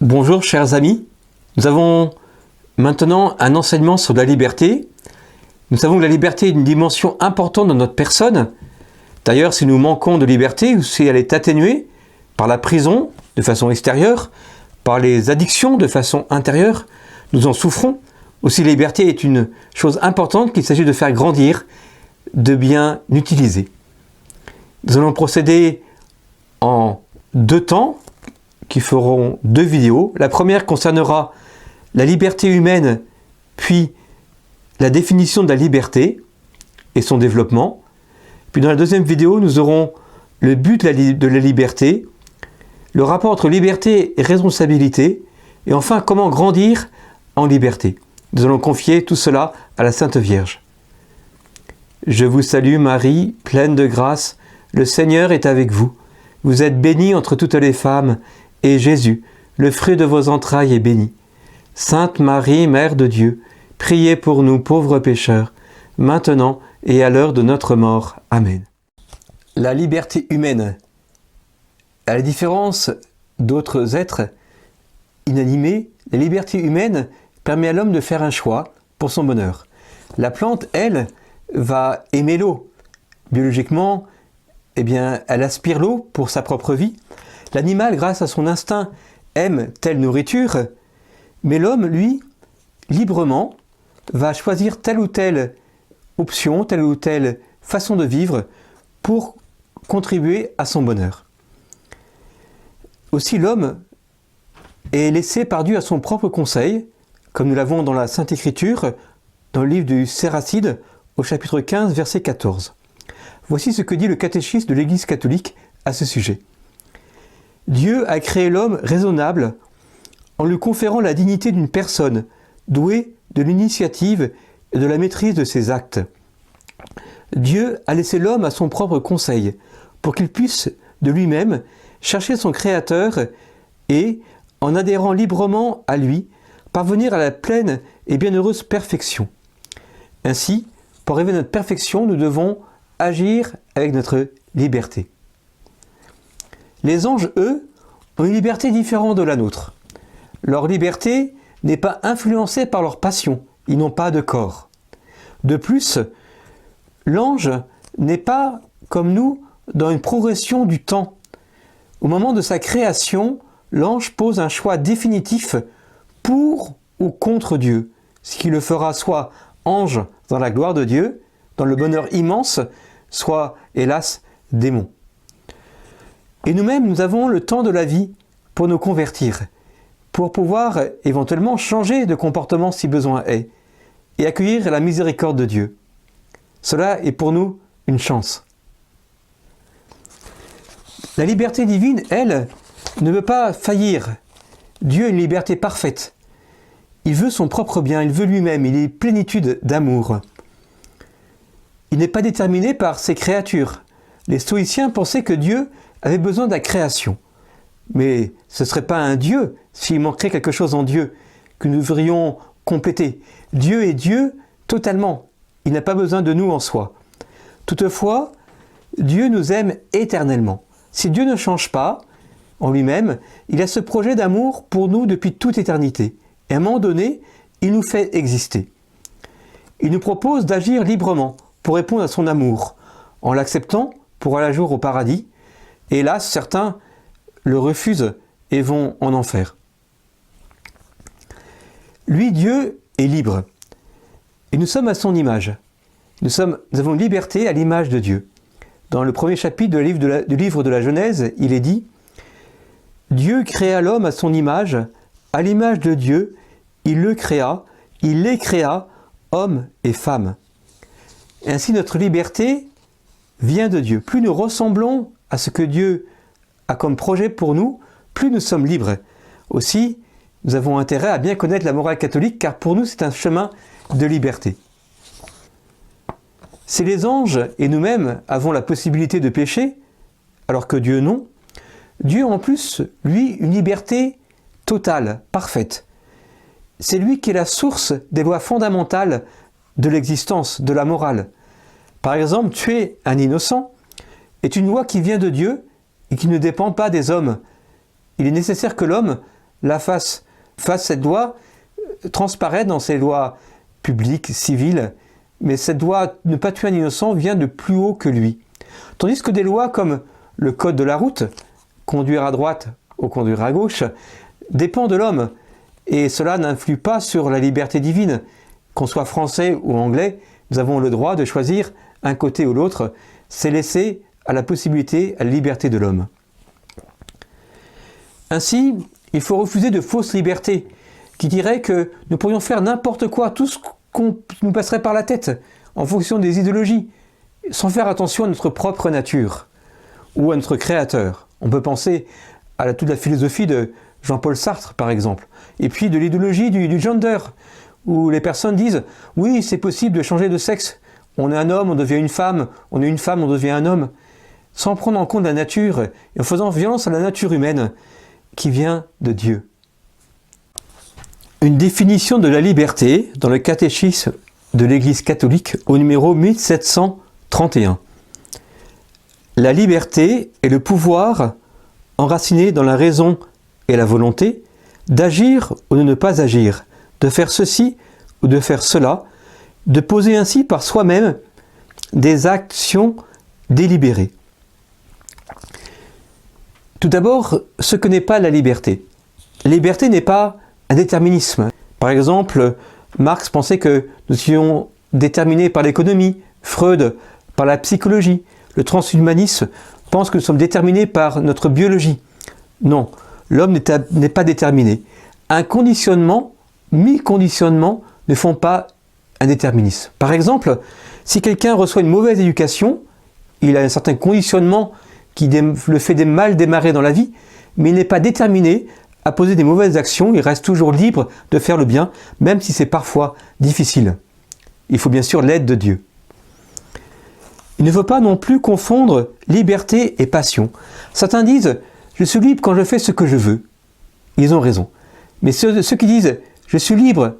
Bonjour chers amis, nous avons maintenant un enseignement sur la liberté. Nous savons que la liberté est une dimension importante dans notre personne. D'ailleurs, si nous manquons de liberté ou si elle est atténuée par la prison de façon extérieure, par les addictions de façon intérieure, nous en souffrons. Aussi, la liberté est une chose importante qu'il s'agit de faire grandir, de bien utiliser. Nous allons procéder en 2 temps qui feront 2 vidéos. La première concernera la liberté humaine, puis la définition de la liberté et son développement. Puis dans la deuxième vidéo, nous aurons le but de la liberté, le rapport entre liberté et responsabilité, et enfin comment grandir en liberté. Nous allons confier tout cela à la Sainte Vierge. Je vous salue Marie, pleine de grâce, le Seigneur est avec vous. Vous êtes bénie entre toutes les femmes, et Jésus, le fruit de vos entrailles, est béni. Sainte Marie, Mère de Dieu, priez pour nous pauvres pécheurs, maintenant et à l'heure de notre mort. Amen. La liberté humaine. À la différence d'autres êtres inanimés, la liberté humaine permet à l'homme de faire un choix pour son bonheur. La plante, elle, va aimer l'eau. Biologiquement, elle aspire l'eau pour sa propre vie. L'animal, grâce à son instinct, aime telle nourriture, mais l'homme, lui, librement, va choisir telle ou telle option, telle ou telle façon de vivre pour contribuer à son bonheur. Aussi, l'homme est laissé par Dieu à son propre conseil, comme nous l'avons dans la Sainte Écriture, dans le livre du Séracide, au chapitre 15, verset 14. Voici ce que dit le catéchisme de l'Église catholique à ce sujet. Dieu a créé l'homme raisonnable en lui conférant la dignité d'une personne, douée de l'initiative et de la maîtrise de ses actes. Dieu a laissé l'homme à son propre conseil, pour qu'il puisse de lui-même chercher son Créateur et, en adhérant librement à lui, parvenir à la pleine et bienheureuse perfection. Ainsi, pour arriver à notre perfection, nous devons agir avec notre liberté. Les anges, eux, ont une liberté différente de la nôtre. Leur liberté n'est pas influencée par leur passion, ils n'ont pas de corps. De plus, l'ange n'est pas, comme nous, dans une progression du temps. Au moment de sa création, l'ange pose un choix définitif pour ou contre Dieu, ce qui le fera soit ange dans la gloire de Dieu, dans le bonheur immense, soit, hélas, démon. Et nous-mêmes, nous avons le temps de la vie pour nous convertir, pour pouvoir éventuellement changer de comportement si besoin est, et accueillir la miséricorde de Dieu. Cela est pour nous une chance. La liberté divine, elle, ne veut pas faillir. Dieu a une liberté parfaite. Il veut son propre bien, il veut lui-même, il est plénitude d'amour. Il n'est pas déterminé par ses créatures. Les stoïciens pensaient que Dieu avait besoin de la création. Mais ce ne serait pas un Dieu s'il manquerait quelque chose en Dieu que nous devrions compléter. Dieu est Dieu totalement. Il n'a pas besoin de nous en soi. Toutefois, Dieu nous aime éternellement. Si Dieu ne change pas en lui-même, il a ce projet d'amour pour nous depuis toute éternité. Et à un moment donné, il nous fait exister. Il nous propose d'agir librement pour répondre à son amour, en l'acceptant pour aller un jour au paradis. Et hélas, certains le refusent et vont en enfer. Lui, Dieu, est libre. Et nous sommes à son image. Nous avons une liberté à l'image de Dieu. Dans le premier chapitre du livre de la Genèse, il est dit « Dieu créa l'homme à son image, à l'image de Dieu, il le créa, il les créa, hommes et femmes. » Ainsi, notre liberté vient de Dieu. Plus nous ressemblons à ce que Dieu a comme projet pour nous, plus nous sommes libres. Aussi, nous avons intérêt à bien connaître la morale catholique, car pour nous, c'est un chemin de liberté. Si les anges et nous-mêmes avons la possibilité de pécher, alors que Dieu non, Dieu en plus, lui, une liberté totale, parfaite. C'est lui qui est la source des lois fondamentales de l'existence, de la morale. Par exemple, tuer un innocent est une loi qui vient de Dieu et qui ne dépend pas des hommes. Il est nécessaire que l'homme fasse cette loi transparaît dans ces lois publiques, civiles, mais cette loi ne pas tuer un innocent vient de plus haut que lui. Tandis que des lois comme le code de la route, conduire à droite ou conduire à gauche, dépend de l'homme, et cela n'influe pas sur la liberté divine. Qu'on soit français ou anglais, nous avons le droit de choisir un côté ou l'autre, c'est laisser à la possibilité, à la liberté de l'homme. Ainsi, il faut refuser de fausses libertés, qui diraient que nous pourrions faire n'importe quoi, tout ce qu'on nous passerait par la tête, en fonction des idéologies, sans faire attention à notre propre nature, ou à notre créateur. On peut penser à toute la philosophie de Jean-Paul Sartre, par exemple, et puis de l'idéologie du gender, où les personnes disent « oui, c'est possible de changer de sexe, on est un homme, on devient une femme, on est une femme, on devient un homme », sans prendre en compte la nature et en faisant violence à la nature humaine qui vient de Dieu. Une définition de la liberté dans le catéchisme de l'Église catholique au numéro 1731. La liberté est le pouvoir enraciné dans la raison et la volonté d'agir ou de ne pas agir, de faire ceci ou de faire cela, de poser ainsi par soi-même des actions délibérées. Tout d'abord, ce que n'est pas la liberté. La liberté n'est pas un déterminisme. Par exemple, Marx pensait que nous étions déterminés par l'économie, Freud par la psychologie, le transhumanisme pense que nous sommes déterminés par notre biologie. Non, l'homme n'est pas déterminé. Un conditionnement, 1000 conditionnements ne font pas un déterminisme. Par exemple, si quelqu'un reçoit une mauvaise éducation, il a un certain conditionnement qui le fait mal démarrer dans la vie, mais il n'est pas déterminé à poser des mauvaises actions, il reste toujours libre de faire le bien, même si c'est parfois difficile. Il faut bien sûr l'aide de Dieu. Il ne faut pas non plus confondre liberté et passion. Certains disent « je suis libre quand je fais ce que je veux ». Ils ont raison. Mais ceux qui disent « je suis libre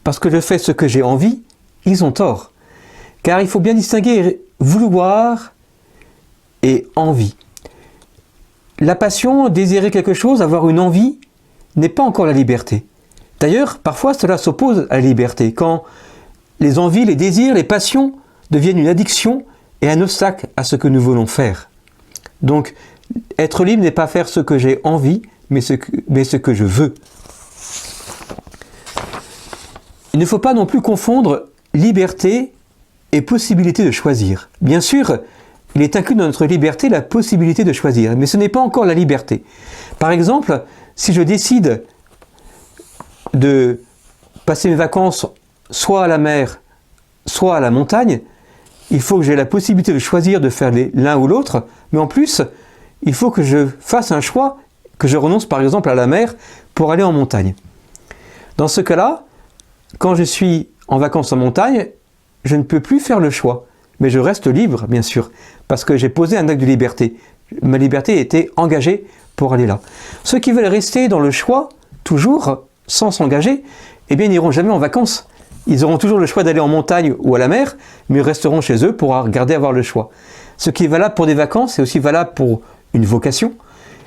parce que je fais ce que j'ai envie », ils ont tort. Car il faut bien distinguer vouloir et envie. La passion, désirer quelque chose, avoir une envie, n'est pas encore la liberté. D'ailleurs, parfois cela s'oppose à la liberté, quand les envies, les désirs, les passions deviennent une addiction et un obstacle à ce que nous voulons faire. Donc, être libre n'est pas faire ce que j'ai envie, mais ce que je veux. Il ne faut pas non plus confondre liberté et possibilité de choisir. Bien sûr, il est inclus dans notre liberté la possibilité de choisir, mais ce n'est pas encore la liberté. Par exemple, si je décide de passer mes vacances soit à la mer, soit à la montagne, il faut que j'ai la possibilité de choisir de faire l'un ou l'autre, mais en plus, il faut que je fasse un choix, que je renonce par exemple à la mer pour aller en montagne. Dans ce cas-là, quand je suis en vacances en montagne, je ne peux plus faire le choix. Mais je reste libre, bien sûr, parce que j'ai posé un acte de liberté. Ma liberté était engagée pour aller là. Ceux qui veulent rester dans le choix, toujours, sans s'engager, eh bien, ils n'iront jamais en vacances. Ils auront toujours le choix d'aller en montagne ou à la mer, mais ils resteront chez eux pour garder avoir le choix. Ce qui est valable pour des vacances, c'est aussi valable pour une vocation.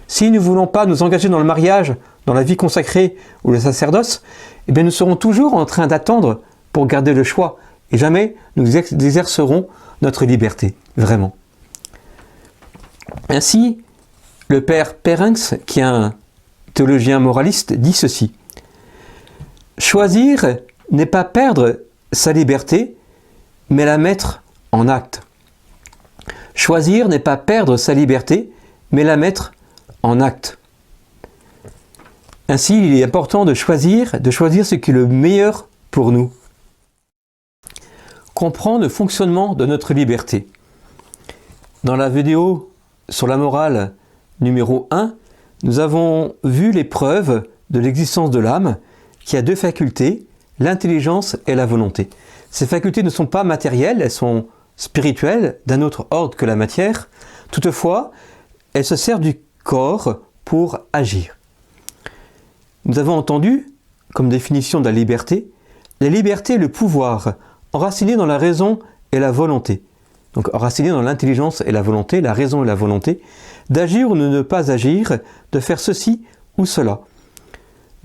Si nous ne voulons pas nous engager dans le mariage, dans la vie consacrée ou le sacerdoce, eh bien, nous serons toujours en train d'attendre pour garder le choix. Et jamais nous exercerons notre liberté, vraiment. Ainsi, le père Perenx, qui est un théologien moraliste, dit ceci. « Choisir n'est pas perdre sa liberté, mais la mettre en acte. Choisir n'est pas perdre sa liberté, mais la mettre en acte. » Ainsi, il est important de choisir ce qui est le meilleur pour nous. Comprendre le fonctionnement de notre liberté. Dans la vidéo sur la morale numéro 1, nous avons vu les preuves de l'existence de l'âme qui a deux facultés, l'intelligence et la volonté. Ces facultés ne sont pas matérielles, elles sont spirituelles, d'un autre ordre que la matière. Toutefois, elles se servent du corps pour agir. Nous avons entendu, comme définition de la liberté est le pouvoir enraciné dans la raison et la volonté. Donc enraciné dans l'intelligence et la volonté, la raison et la volonté, d'agir ou de ne pas agir, de faire ceci ou cela.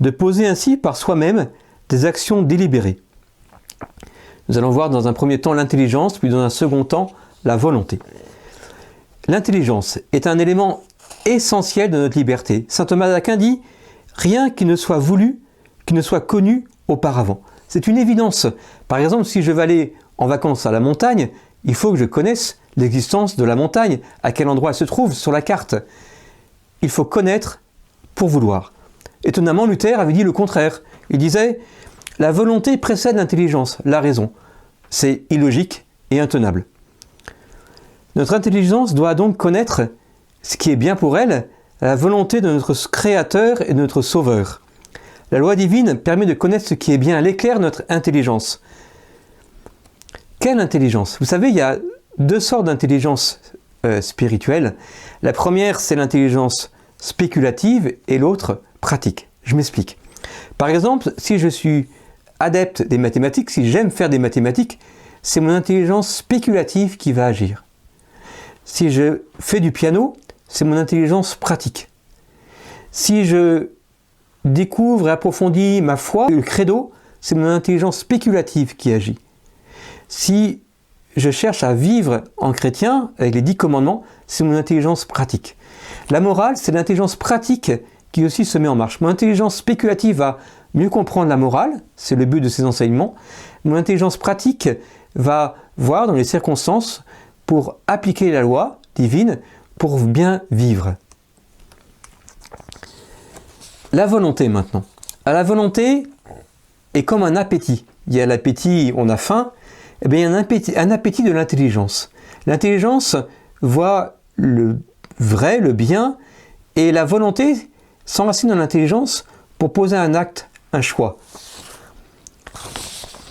de poser ainsi par soi-même des actions délibérées. Nous allons voir dans un premier temps l'intelligence, puis dans un second temps la volonté. L'intelligence est un élément essentiel de notre liberté. Saint Thomas d'Aquin dit « Rien qui ne soit voulu, qui ne soit connu auparavant ». C'est une évidence. Par exemple, si je veux aller en vacances à la montagne, il faut que je connaisse l'existence de la montagne, à quel endroit elle se trouve sur la carte. Il faut connaître pour vouloir. Étonnamment, Luther avait dit le contraire. Il disait « La volonté précède l'intelligence, la raison ». C'est illogique et intenable. Notre intelligence doit donc connaître ce qui est bien pour elle, la volonté de notre Créateur et de notre Sauveur. La loi divine permet de connaître ce qui est bien, elle éclaire notre intelligence. Quelle intelligence? Vous savez, il y a deux sortes d'intelligence spirituelle. La première, c'est l'intelligence spéculative et l'autre, pratique. Je m'explique. Par exemple, si je suis adepte des mathématiques, si j'aime faire des mathématiques, c'est mon intelligence spéculative qui va agir. Si je fais du piano, c'est mon intelligence pratique. Si je découvre et approfondis ma foi, le credo, c'est mon intelligence spéculative qui agit. Si je cherche à vivre en chrétien, avec les 10 commandements, c'est mon intelligence pratique. La morale, c'est l'intelligence pratique qui aussi se met en marche. Mon intelligence spéculative va mieux comprendre la morale, c'est le but de ces enseignements. Mon intelligence pratique va voir dans les circonstances pour appliquer la loi divine, pour bien vivre. La volonté maintenant. La volonté est comme un appétit. Il y a l'appétit, on a faim, et bien il y a un appétit de l'intelligence. L'intelligence voit le vrai, le bien, et la volonté s'enracine dans l'intelligence pour poser un acte, un choix.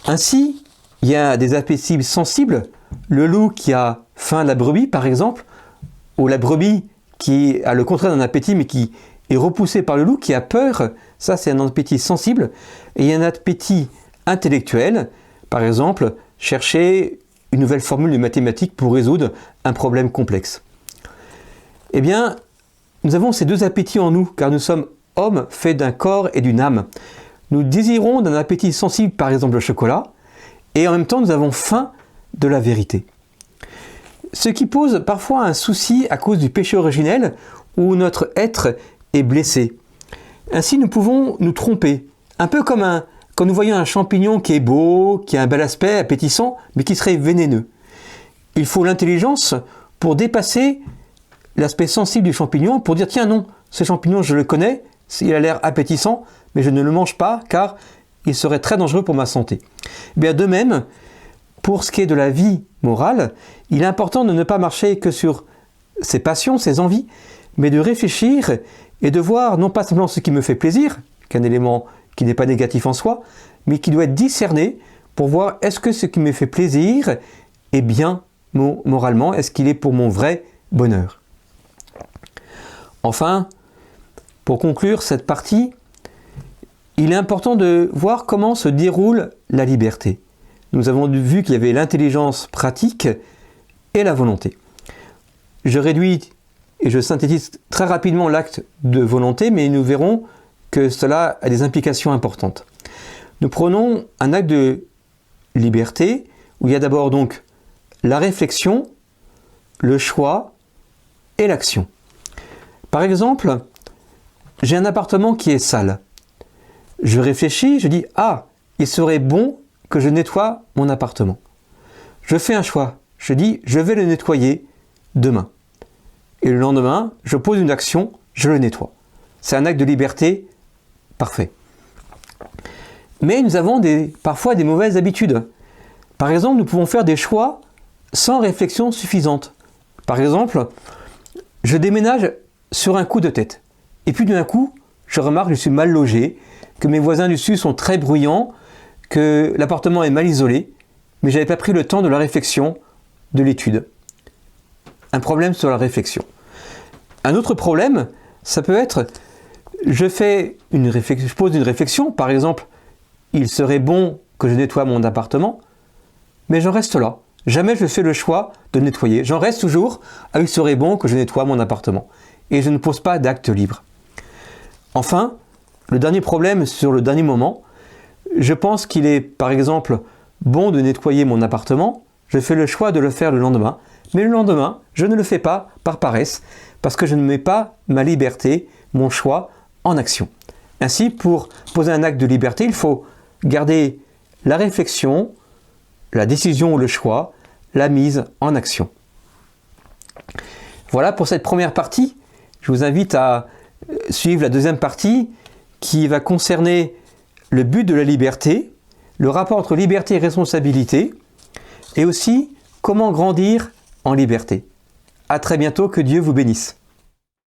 Ainsi, il y a des appétits sensibles, le loup qui a faim de la brebis par exemple, ou la brebis qui a le contraire d'un appétit mais qui est repoussée par le loup, qui a peur, ça c'est un appétit sensible. Et il y a un appétit intellectuel, par exemple, chercher une nouvelle formule de mathématiques pour résoudre un problème complexe. Eh bien, nous avons ces deux appétits en nous, car nous sommes hommes faits d'un corps et d'une âme. Nous désirons d'un appétit sensible, par exemple le chocolat, et en même temps nous avons faim de la vérité. Ce qui pose parfois un souci à cause du péché originel, où notre être est blessé. Ainsi nous pouvons nous tromper, un peu comme quand nous voyons un champignon qui est beau, qui a un bel aspect, appétissant, mais qui serait vénéneux. Il faut l'intelligence pour dépasser l'aspect sensible du champignon, pour dire tiens non, ce champignon je le connais, il a l'air appétissant, mais je ne le mange pas car il serait très dangereux pour ma santé. Bien, de même, pour ce qui est de la vie morale, il est important de ne pas marcher que sur ses passions, ses envies, mais de réfléchir et de voir non pas simplement ce qui me fait plaisir, qu'un élément qui n'est pas négatif en soi, mais qui doit être discerné pour voir est-ce que ce qui me fait plaisir est bien moralement, est-ce qu'il est pour mon vrai bonheur. Enfin, pour conclure cette partie, il est important de voir comment se déroule la liberté. Nous avons vu qu'il y avait l'intelligence pratique et la volonté. Je réduis et je synthétise très rapidement l'acte de volonté, mais nous verrons que cela a des implications importantes. Nous prenons un acte de liberté où il y a d'abord donc la réflexion, le choix et l'action. Par exemple, j'ai un appartement qui est sale. Je réfléchis, je dis « Ah, il serait bon que je nettoie mon appartement. » Je fais un choix, je dis « Je vais le nettoyer demain. » Et le lendemain, je pose une action, je le nettoie. C'est un acte de liberté parfait. Mais nous avons parfois des mauvaises habitudes. Par exemple, nous pouvons faire des choix sans réflexion suffisante. Par exemple, je déménage sur un coup de tête. Et puis d'un coup, je remarque que je suis mal logé, que mes voisins du dessus sont très bruyants, que l'appartement est mal isolé, mais je n'avais pas pris le temps de la réflexion, de l'étude. Un problème sur la réflexion. Un autre problème, ça peut être, je pose une réflexion, par exemple, il serait bon que je nettoie mon appartement, mais j'en reste là. Jamais je fais le choix de nettoyer. J'en reste toujours, il serait bon que je nettoie mon appartement. Et je ne pose pas d'acte libre. Enfin, le dernier problème sur le dernier moment, je pense qu'il est par exemple bon de nettoyer mon appartement, je fais le choix de le faire le lendemain, mais le lendemain, je ne le fais pas par paresse, parce que je ne mets pas ma liberté, mon choix en action. Ainsi, pour poser un acte de liberté, il faut garder la réflexion, la décision ou le choix, la mise en action. Voilà pour cette première partie. Je vous invite à suivre la deuxième partie qui va concerner le but de la liberté, le rapport entre liberté et responsabilité, et aussi comment grandir en liberté. À très bientôt, que Dieu vous bénisse.